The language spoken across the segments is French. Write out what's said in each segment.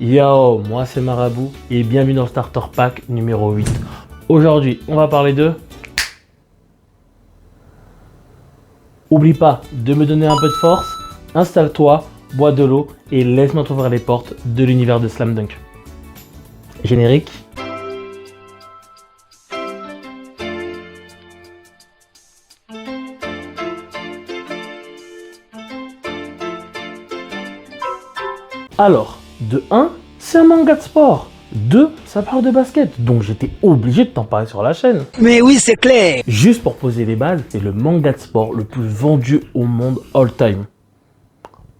Yo, moi c'est Marabout et bienvenue dans le Starter Pack numéro 8. Aujourd'hui, on va parler de... Oublie pas de me donner un peu de force, installe-toi, bois de l'eau et laisse-moi t'ouvrir les portes de l'univers de Slam Dunk. Générique. Alors, de 1, c'est un manga de sport. 2, ça parle de basket, donc j'étais obligé de t'en parler sur la chaîne. Mais oui, c'est clair. Juste pour poser les bases, c'est le manga de sport le plus vendu au monde all time.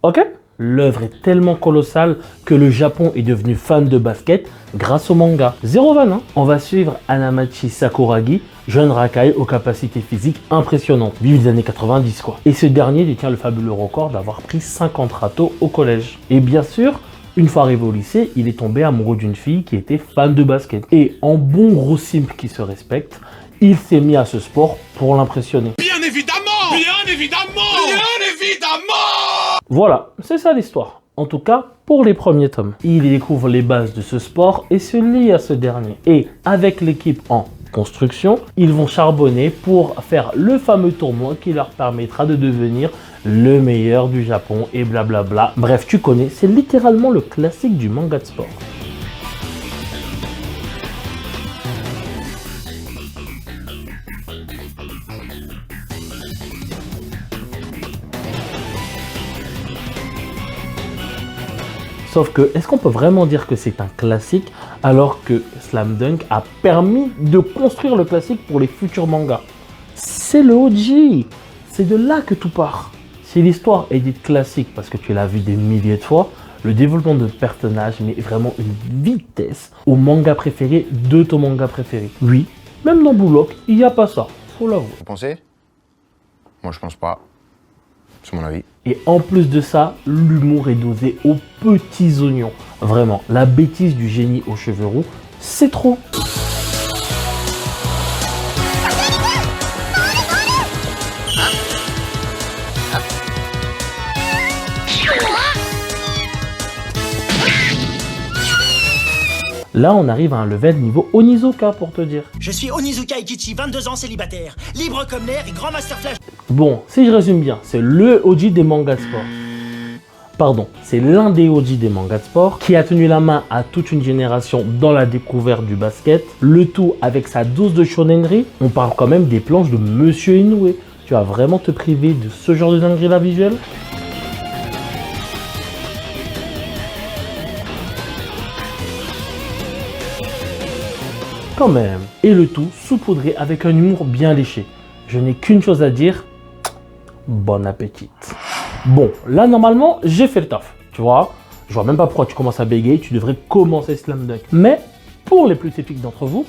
Ok? L'œuvre est tellement colossale que le Japon est devenu fan de basket grâce au manga. Zéro van, hein? On va suivre Hanamichi Sakuragi, jeune racaille aux capacités physiques impressionnantes. Vive les années 90 quoi. Et ce dernier détient le fabuleux record d'avoir pris 50 râteaux au collège. Et bien sûr, une fois arrivé au lycée, il est tombé amoureux d'une fille qui était fan de basket. Et en bon gros simple qui se respecte, il s'est mis à ce sport pour l'impressionner. Bien évidemment! Bien évidemment! Bien évidemment! Voilà, c'est ça l'histoire. En tout cas, pour les premiers tomes. Il découvre les bases de ce sport et se lie à ce dernier. Et avec l'équipe en construction, ils vont charbonner pour faire le fameux tournoi qui leur permettra de devenir le meilleur du Japon et blablabla. Bref, tu connais, c'est littéralement le classique du manga de sport. Sauf que, est-ce qu'on peut vraiment dire que c'est un classique alors que Slam Dunk a permis de construire le classique pour les futurs mangas? C'est le OG, c'est de là que tout part. Si l'histoire est dite classique parce que tu l'as vu des milliers de fois, le développement de personnages met vraiment une vitesse au manga préféré de ton manga préféré. Oui, même dans Blue Lock, il n'y a pas ça, faut l'avouer. Vous pensez? Moi je pense pas. C'est mon avis. Et en plus de ça, l'humour est dosé aux petits oignons. Vraiment, la bêtise du génie aux cheveux roux, c'est trop. Là, on arrive à un level niveau Onizuka pour te dire. Je suis Onizuka Ikichi, 22 ans, célibataire, libre comme l'air et grand master flash. Bon, si je résume bien, c'est le OG des mangas de sport. Pardon, c'est l'un des OG des mangas de sport qui a tenu la main à toute une génération dans la découverte du basket. Le tout avec sa dose de shonenri. On parle quand même des planches de Monsieur Inoue. Tu vas vraiment te priver de ce genre de dinguerie là visuelle? Quand même. Et le tout saupoudré avec un humour bien léché. Je n'ai qu'une chose à dire, bon appétit. Bon, là normalement, j'ai fait le taf, tu vois. Je vois même pas pourquoi tu commences à bégayer, tu devrais commencer Slam Dunk. Mais, pour les plus typiques d'entre vous,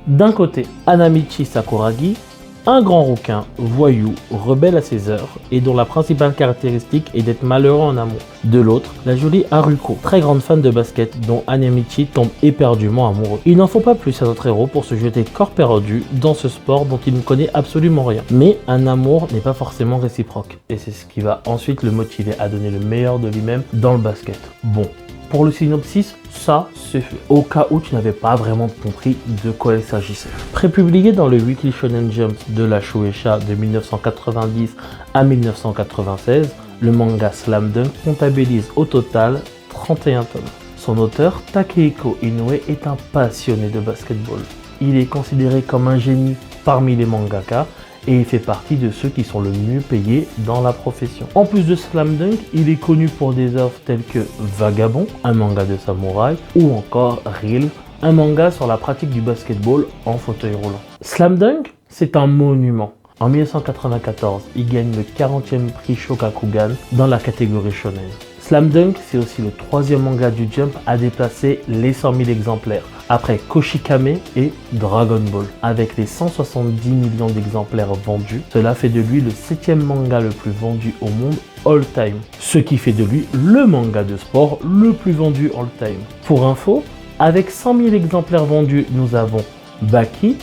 d'un côté, Hanamichi Sakuragi, un grand rouquin, voyou, rebelle à ses heures et dont la principale caractéristique est d'être malheureux en amour. De l'autre, la jolie Haruko, très grande fan de basket dont Hanamichi tombe éperdument amoureux. Il n'en faut pas plus à notre héros pour se jeter corps perdu dans ce sport dont il ne connaît absolument rien. Mais un amour n'est pas forcément réciproque et c'est ce qui va ensuite le motiver à donner le meilleur de lui-même dans le basket. Bon. Pour le synopsis, ça c'est fait. Au cas où tu n'avais pas vraiment compris de quoi il s'agissait. Prépublié dans le Weekly Shonen Jump de la Shueisha de 1990 à 1996, le manga Slam Dunk comptabilise au total 31 tomes. Son auteur, Takehiko Inoue, est un passionné de basketball. Il est considéré comme un génie parmi les mangaka et il fait partie de ceux qui sont le mieux payés dans la profession. En plus de Slam Dunk, il est connu pour des œuvres telles que Vagabond, un manga de samouraï, ou encore Reel, un manga sur la pratique du basketball en fauteuil roulant. Slam Dunk, c'est un monument. En 1994, il gagne le 40e prix Shogakukan dans la catégorie shonen. Slam Dunk, c'est aussi le troisième manga du Jump à dépasser les 100 000 exemplaires, après Koshikame et Dragon Ball. Avec les 170 millions d'exemplaires vendus, cela fait de lui le 7e manga le plus vendu au monde all time, ce qui fait de lui le manga de sport le plus vendu all time. Pour info, avec 100 000 exemplaires vendus, nous avons Baki,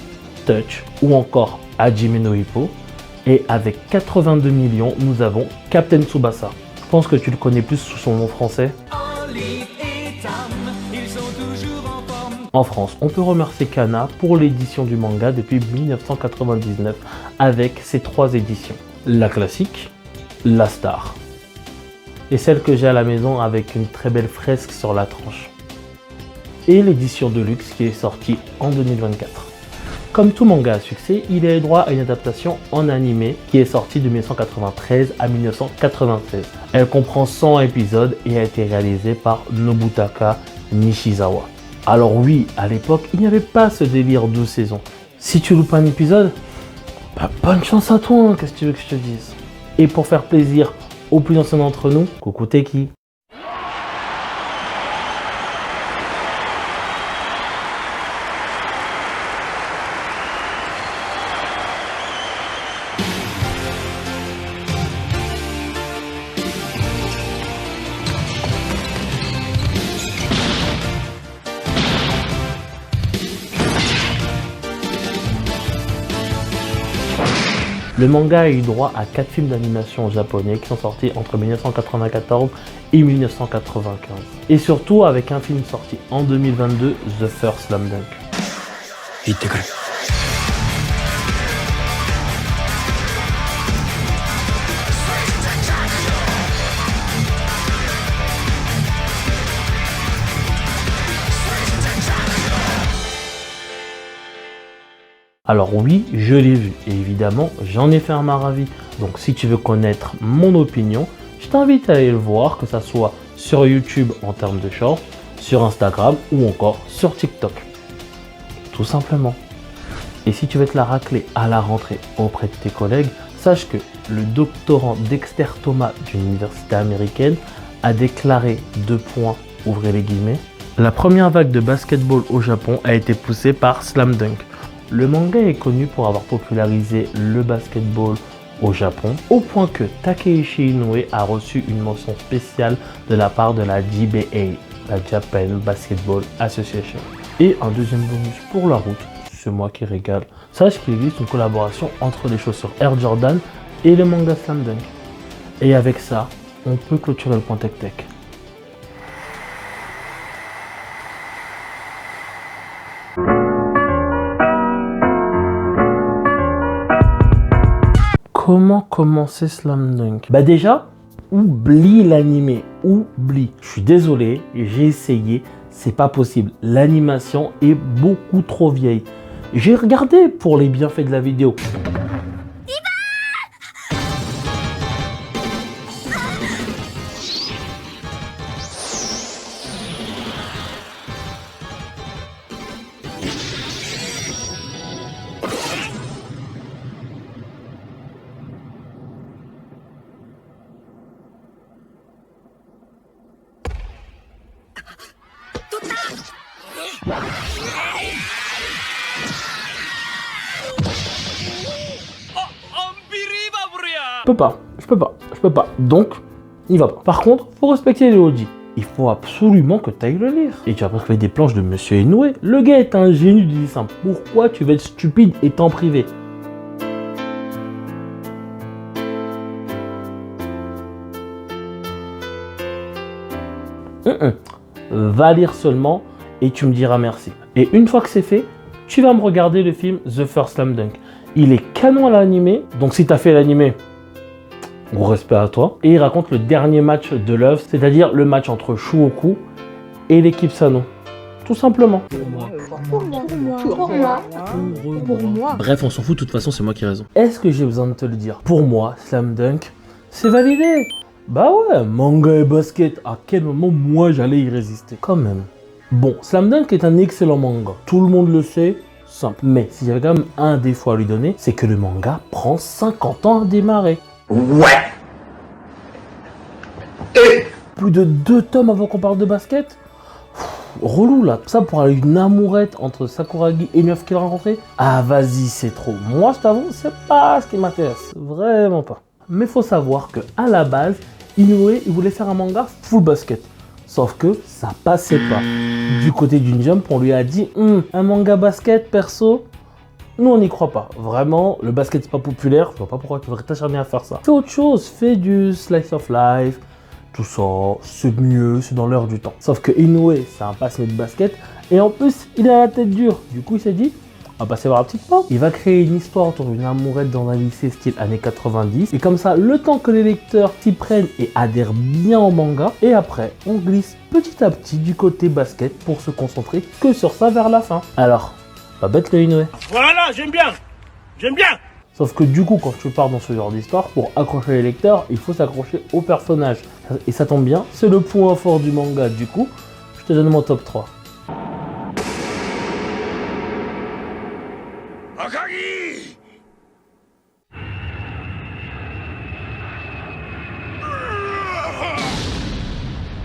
Touch ou encore Hajime no Ippo. Et avec 82 millions, nous avons Captain Tsubasa. Je pense que tu le connais plus sous son nom français. En France, on peut remercier Kana pour l'édition du manga depuis 1999 avec ses 3 éditions. La classique, la star et celle que j'ai à la maison avec une très belle fresque sur la tranche. Et l'édition de luxe qui est sortie en 2024. Comme tout manga à succès, il a eu droit à une adaptation en animé qui est sortie de 1993 à 1996. Elle comprend 100 épisodes et a été réalisée par Nobutaka Nishizawa. Alors oui, à l'époque, il n'y avait pas ce délire de saison. Si tu loupes un épisode, bah, bonne chance à toi, hein, qu'est-ce que tu veux que je te dise. Et pour faire plaisir aux plus anciens d'entre nous, coucou Teki. Le manga a eu droit à 4 films d'animation japonais qui sont sortis entre 1994 et 1995. Et surtout avec un film sorti en 2022, The First Slam Dunk. Alors oui, je l'ai vu et évidemment, j'en ai fait un maravis. Donc si tu veux connaître mon opinion, je t'invite à aller le voir, que ça soit sur YouTube en termes de short, sur Instagram ou encore sur TikTok. Tout simplement. Et si tu veux te la racler à la rentrée auprès de tes collègues, sache que le doctorant Dexter Thomas d'une université américaine a déclaré 2 points, ouvrez les guillemets, la première vague de basketball au Japon a été poussée par Slam Dunk. Le manga est connu pour avoir popularisé le basketball au Japon, au point que Takeishi Inoue a reçu une mention spéciale de la part de la JBA, la Japan Basketball Association. Et un deuxième bonus pour la route, c'est moi qui régale. Sache qu'il existe une collaboration entre les chaussures Air Jordan et le manga Slam Dunk. Et avec ça, on peut clôturer le point Tech Tech. Comment commencer Slam Dunk? Bah déjà, oublie l'animé, oublie. Je suis désolé, j'ai essayé, c'est pas possible. L'animation est beaucoup trop vieille. J'ai regardé pour les bienfaits de la vidéo. Je peux pas. Donc, il va pas. Par contre, faut respecter les OG. Il faut absolument que tu ailles le lire. Et tu vas pas trouver des planches de Monsieur Inoue. Le gars est un génie du dessin. Pourquoi tu vas être stupide et t'en priver? Va lire seulement et tu me diras merci. Et une fois que c'est fait, tu vas me regarder le film The First Slam Dunk. Il est canon à l'animé, donc si tu as fait l'animé, gros respect à toi. Et il raconte le dernier match de l'œuvre, c'est-à-dire le match entre Shuoku et l'équipe Sano. Tout simplement. Pour moi. Bref, on s'en fout, de toute façon, c'est moi qui ai raison. Est-ce que j'ai besoin de te le dire? Pour moi, Slam Dunk, c'est validé. Bah ouais, manga et basket, à quel moment moi j'allais y résister? Quand même. Bon, Slam Dunk est un excellent manga. Tout le monde le sait, simple. Mais s'il y avait quand même un défaut à lui donner, c'est que le manga prend 50 ans à démarrer. Ouais. Plus de 2 tomes avant qu'on parle de basket. Relou là, tout ça pour aller une amourette entre Sakuragi et une meuf qu'il a rencontrée. Ah vas-y, c'est trop. Moi je t'avoue, c'est pas ce qui m'intéresse. Vraiment pas. Mais faut savoir que à la base, Inoue, il voulait faire un manga full basket. Sauf que ça passait pas. Du côté d'une Jump, on lui a dit un manga basket perso, Nous on n'y croit pas. Vraiment, le basket c'est pas populaire, je vois pas pourquoi tu devrais t'acharner à faire ça. Fais autre chose, fais du slice of life, tout ça, c'est mieux, c'est dans l'heure du temps. Sauf que Inoue, c'est un passionné de basket, et en plus, il a la tête dure. Du coup, il s'est dit, on va passer voir la petite porte. Il va créer une histoire autour d'une amourette dans un lycée style années 90. Et comme ça, le temps que les lecteurs s'y prennent et adhèrent bien au manga. Et après, on glisse petit à petit du côté basket pour se concentrer que sur ça vers la fin. Alors, pas bête le Inoue. Voilà, j'aime bien. J'aime bien. Sauf que du coup, quand tu pars dans ce genre d'histoire, pour accrocher les lecteurs, il faut s'accrocher au personnage. Et ça tombe bien, c'est le point fort du manga. Du coup, je te donne mon top 3. Akagi.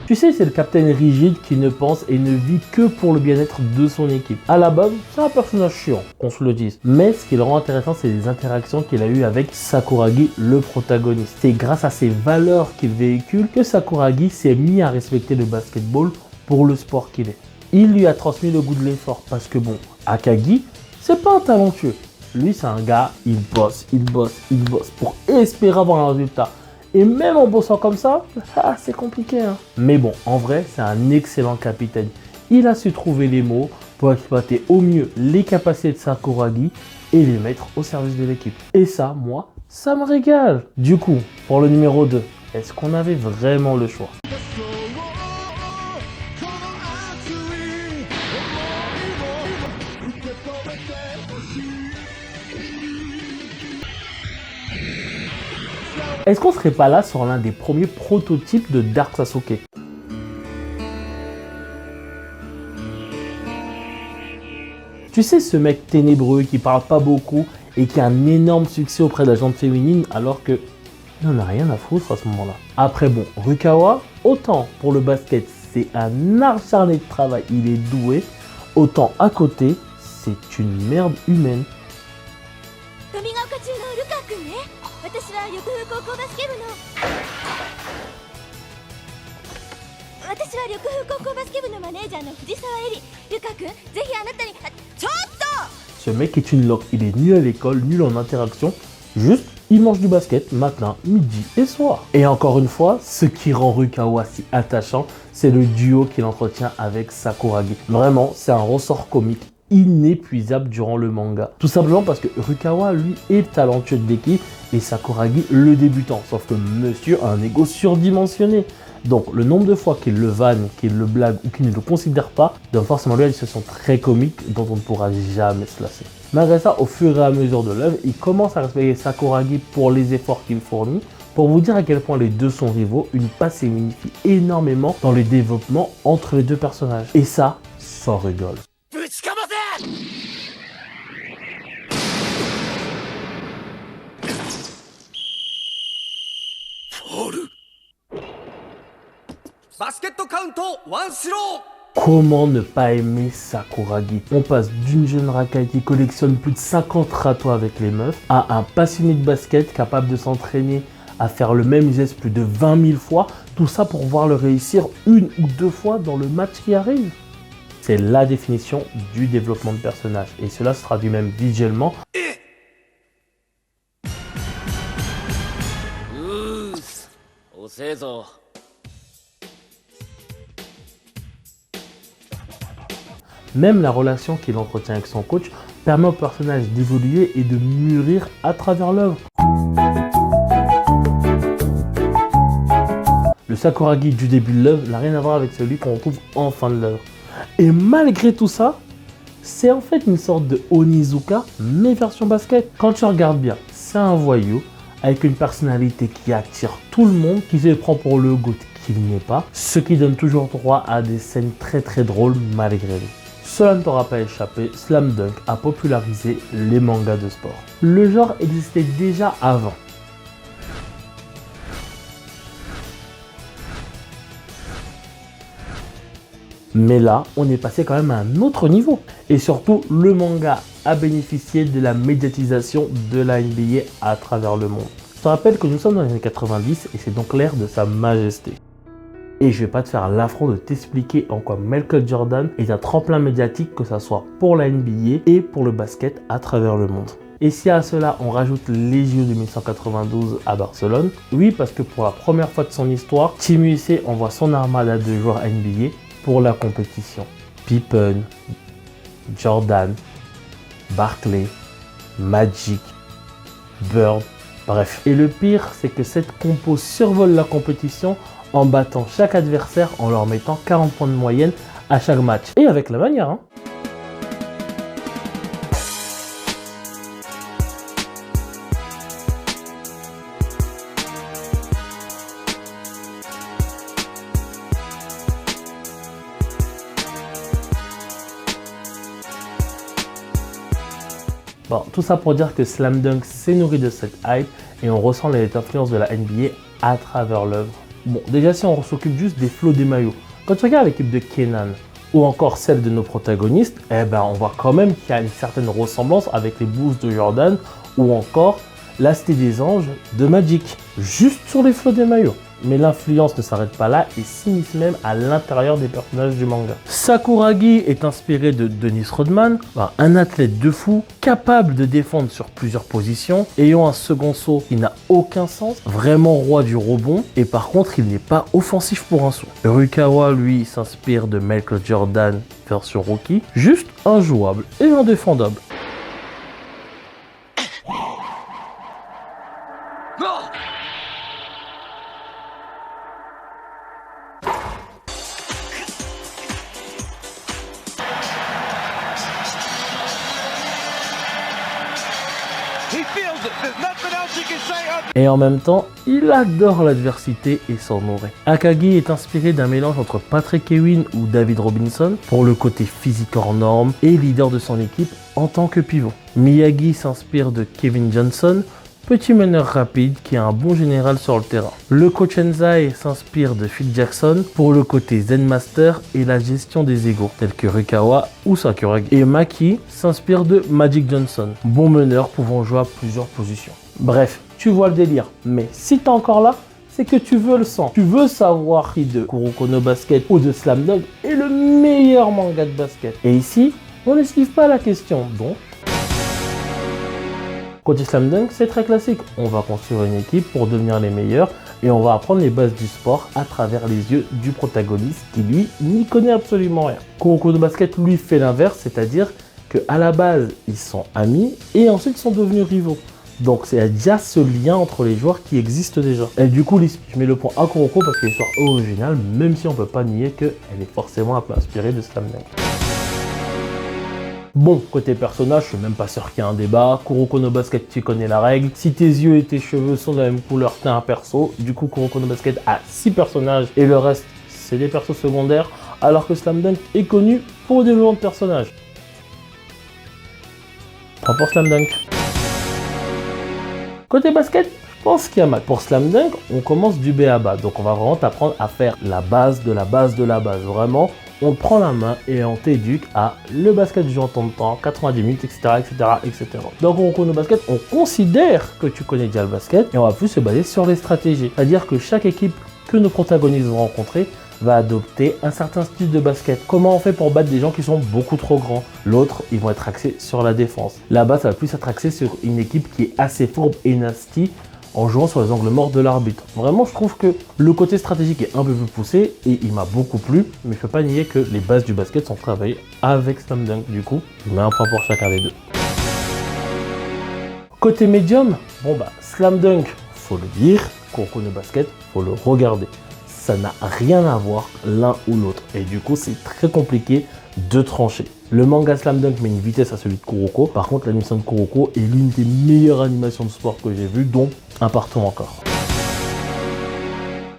Tu sais, c'est le capitaine rigide qui ne pense et ne vit que pour le bien-être de son équipe. À la base, c'est un personnage chiant, qu'on se le dise. Mais ce qui le rend intéressant, c'est les interactions qu'il a eues avec Sakuragi, le protagoniste. C'est grâce à ces valeurs qu'il véhicule que Sakuragi s'est mis à respecter le basketball pour le sport qu'il est. Il lui a transmis le goût de l'effort parce que bon, Akagi, c'est pas un talentueux. Lui, c'est un gars, il bosse pour espérer avoir un résultat. Et même en bossant comme ça, c'est compliqué. Hein. Mais bon, en vrai, c'est un excellent capitaine. Il a su trouver les mots pour exploiter au mieux les capacités de Sakuragi et les mettre au service de l'équipe. Et ça, moi, ça me régale. Du coup, pour le numéro 2, est-ce qu'on avait vraiment le choix ? Est-ce qu'on serait pas là sur l'un des premiers prototypes de Dark Sasuke? Tu sais, ce mec ténébreux qui parle pas beaucoup et qui a un énorme succès auprès de la gente féminine alors que il n'en a rien à foutre à ce moment-là. Après bon, Rukawa, autant pour le basket, c'est un acharné de travail, il est doué, autant à côté, c'est une merde humaine. Ce mec est une loque, il est nul à l'école, nul en interaction, juste il mange du basket matin, midi et soir. Et encore une fois, ce qui rend Rukawa si attachant, c'est le duo qu'il entretient avec Sakuragi. Vraiment, c'est un ressort comique inépuisable durant le manga. Tout simplement parce que Rukawa, lui, est talentueux de l'équipe et Sakuragi, le débutant. Sauf que monsieur a un ego surdimensionné. Donc, le nombre de fois qu'il le vanne, qu'il le blague ou qu'il ne le considère pas, donne forcément lui à une situation très comique dont on ne pourra jamais se lasser. Malgré ça, au fur et à mesure de l'œuvre, il commence à respecter Sakuragi pour les efforts qu'il fournit. Pour vous dire à quel point les deux sont rivaux, une passe s'unifie énormément dans le développement entre les deux personnages. Et ça rigole. Comment ne pas aimer Sakuragi? On passe d'une jeune racaille qui collectionne plus de 50 râteaux avec les meufs à un passionné de basket capable de s'entraîner à faire le même geste plus de 20 000 fois, tout ça pour voir le réussir une ou deux fois dans le match qui arrive. C'est la définition du développement de personnage et cela se traduit même visuellement. Même la relation qu'il entretient avec son coach permet au personnage d'évoluer et de mûrir à travers l'œuvre. Le Sakuragi du début de l'œuvre n'a rien à voir avec celui qu'on retrouve en fin de l'œuvre. Et malgré tout ça, c'est en fait une sorte de Onizuka, mais version basket. Quand tu regardes bien, c'est un voyou avec une personnalité qui attire tout le monde, qui se prend pour le GOAT qu'il n'est pas, ce qui donne toujours droit à des scènes très drôles malgré lui. Cela ne t'aura pas échappé, Slam Dunk a popularisé les mangas de sport. Le genre existait déjà avant. Mais là, on est passé quand même à un autre niveau. Et surtout, le manga a bénéficié de la médiatisation de la NBA à travers le monde. Je te rappelle que nous sommes dans les années 90 et c'est donc l'ère de Sa Majesté. Et je vais pas te faire l'affront de t'expliquer en quoi Michael Jordan est un tremplin médiatique, que ça soit pour la NBA et pour le basket à travers le monde. Et si à cela on rajoute les JO de 1992 à Barcelone, oui, parce que pour la première fois de son histoire, Team USA envoie son armada de joueurs NBA pour la compétition. Pippen, Jordan, Barkley, Magic, Bird, bref. Et le pire, c'est que cette compo survole la compétition en battant chaque adversaire en leur mettant 40 points de moyenne à chaque match. Et avec la manière, hein. Bon, tout ça pour dire que Slam Dunk s'est nourri de cette hype et on ressent les influences de la NBA à travers l'œuvre. Bon, déjà si on s'occupe juste des flots des maillots, quand tu regardes l'équipe de Kenan ou encore celle de nos protagonistes, eh ben on voit quand même qu'il y a une certaine ressemblance avec les Bulls de Jordan ou encore la Cité des Anges de Magic, juste sur les flots des maillots. Mais l'influence ne s'arrête pas là et s'immisce même à l'intérieur des personnages du manga. Sakuragi est inspiré de Dennis Rodman, un athlète de fou, capable de défendre sur plusieurs positions, ayant un second saut qui n'a aucun sens, vraiment roi du rebond, et par contre il n'est pas offensif pour un saut. Rukawa, lui, s'inspire de Michael Jordan version rookie, juste injouable et indéfendable. Et en même temps, il adore l'adversité et s'en nourrit. Akagi est inspiré d'un mélange entre Patrick Ewing ou David Robinson pour le côté physique hors norme et leader de son équipe en tant que pivot. Miyagi s'inspire de Kevin Johnson, petit meneur rapide qui est un bon général sur le terrain. Le coach Enzai s'inspire de Phil Jackson pour le côté Zen Master et la gestion des égos, tels que Rukawa ou Sakuragi. Et Maki s'inspire de Magic Johnson, bon meneur pouvant jouer à plusieurs positions. Bref, tu vois le délire, mais si t'es encore là, c'est que tu veux le sang. Tu veux savoir qui de Kuroko no Basket ou de Slam Dunk est le meilleur manga de basket. Et ici, on n'esquive pas la question, donc... Côté Slam Dunk, c'est très classique. On va construire une équipe pour devenir les meilleurs et on va apprendre les bases du sport à travers les yeux du protagoniste qui, lui, n'y connaît absolument rien. Kuroko no Basket, lui, fait l'inverse, c'est-à-dire qu'à la base, ils sont amis et ensuite ils sont devenus rivaux. Donc c'est déjà ce lien entre les joueurs qui existe déjà. Et du coup, je mets le point à Kuroko parce que l'histoire est originale, même si on peut pas nier qu'elle est forcément un peu inspirée de Slam Dunk. Bon, côté personnage, je suis même pas sûr qu'il y ait un débat. Kuroko no Basket, tu connais la règle. Si tes yeux et tes cheveux sont de la même couleur, t'es un perso. Du coup, Kuroko no Basket a 6 personnages et le reste, c'est des persos secondaires. Alors que Slam Dunk est connu pour le développement de personnages. Prends pour Slam Dunk. Côté basket, je pense qu'il y a mal. Pour Slam Dunk, on commence du B à bas. Donc on va vraiment t'apprendre à faire la base de la base de la base. Vraiment, on te prend la main et on t'éduque à le basket du jour en temps de temps, 90 minutes, etc., etc., etc. Donc on connaît le basket, on considère que tu connais déjà le basket et on va plus se baser sur les stratégies. C'est-à-dire que chaque équipe que nos protagonistes vont rencontrer va adopter un certain style de basket. Comment on fait pour battre des gens qui sont beaucoup trop grands? L'autre, ils vont être axés sur la défense. Là-bas, ça va plus être axé sur une équipe qui est assez fourbe et nasty en jouant sur les angles morts de l'arbitre. Vraiment, je trouve que le côté stratégique est un peu plus poussé et il m'a beaucoup plu, mais je peux pas nier que les bases du basket sont travaillées avec Slam Dunk. Du coup, je mets un point pour chacun des deux. Côté médium, bon bah, Slam Dunk, faut le dire, Kuroko no Basket, faut le regarder. Ça n'a rien à voir l'un ou l'autre. Et du coup, c'est très compliqué de trancher. Le manga Slam Dunk met une vitesse à celui de Kuroko. Par contre, l'animation de Kuroko est l'une des meilleures animations de sport que j'ai vues, dont un partout encore.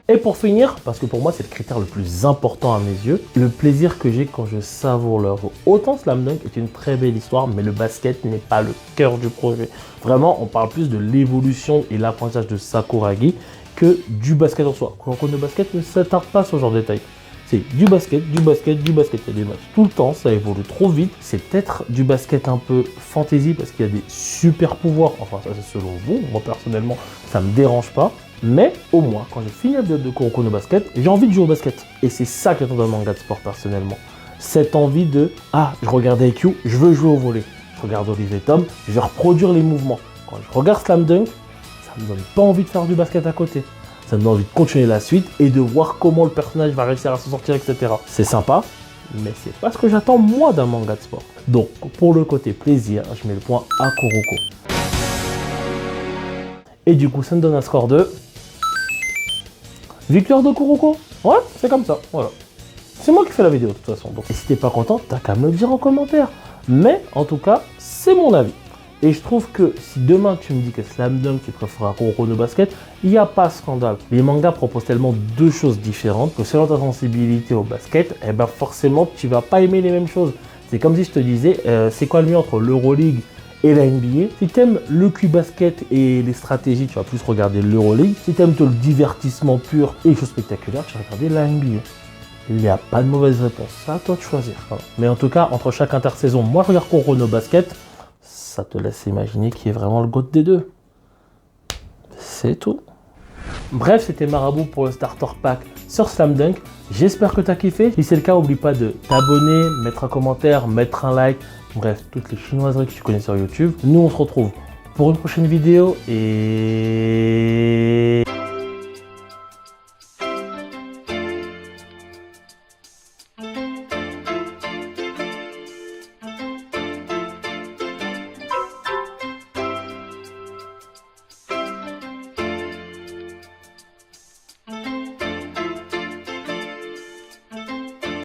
Et pour finir, parce que pour moi c'est le critère le plus important à mes yeux, le plaisir que j'ai quand je savoure l'œuvre. Autant Slam Dunk est une très belle histoire, mais le basket n'est pas le cœur du projet. Vraiment, on parle plus de l'évolution et l'apprentissage de Sakuragi que du basket en soi. Kuroko no Basket ne s'attarde pas sur ce genre de détails. C'est du basket, du basket, du basket. Il y a des matchs tout le temps, ça évolue trop vite. C'est peut-être du basket un peu fantasy parce qu'il y a des super pouvoirs. Enfin, ça c'est selon vous. Moi personnellement, ça me dérange pas. Mais au moins, quand j'ai fini l'épisode de Kuroko no Basket, j'ai envie de jouer au basket. Et c'est ça qui est dans un manga de sport personnellement. Cette envie de « Ah, je regarde IQ, je veux jouer au volley. Je regarde Olivier Tom, je vais reproduire les mouvements. Quand je regarde Slam Dunk, ça me donne pas envie de faire du basket à côté. Ça me donne envie de continuer la suite et de voir comment le personnage va réussir à s'en sortir, etc. C'est sympa, mais c'est pas ce que j'attends moi d'un manga de sport. Donc, pour le côté plaisir, je mets le point à Kuroko. Et du coup, ça me donne un score de... Victoire de Kuroko. Ouais, c'est comme ça, voilà. C'est moi qui fais la vidéo de toute façon. Donc, et si t'es pas content, t'as qu'à me le dire en commentaire. Mais, en tout cas, c'est mon avis. Et je trouve que si demain tu me dis que Slam Dunk tu préfères Kuroko no Basket, il n'y a pas scandale. Les mangas proposent tellement deux choses différentes que selon ta sensibilité au basket, eh ben forcément tu vas pas aimer les mêmes choses. C'est comme si je te disais, c'est quoi le mieux entre l'Euroleague et la NBA? Si t'aimes le Q-basket et les stratégies, tu vas plus regarder l'Euroleague. Si t'aimes le divertissement pur et les choses spectaculaires, tu vas regarder la NBA. Il n'y a pas de mauvaise réponse, c'est à toi de choisir. Voilà. Mais en tout cas, entre chaque intersaison, moi je regarde Kuroko no Basket, ça te laisse imaginer qui est vraiment le GOAT des deux. C'est tout. Bref, c'était Marabout pour le Starter Pack sur Slam Dunk. J'espère que tu as kiffé. Si c'est le cas, n'oublie pas de t'abonner, mettre un commentaire, mettre un like. Bref, toutes les chinoiseries que tu connais sur YouTube. Nous, on se retrouve pour une prochaine vidéo et...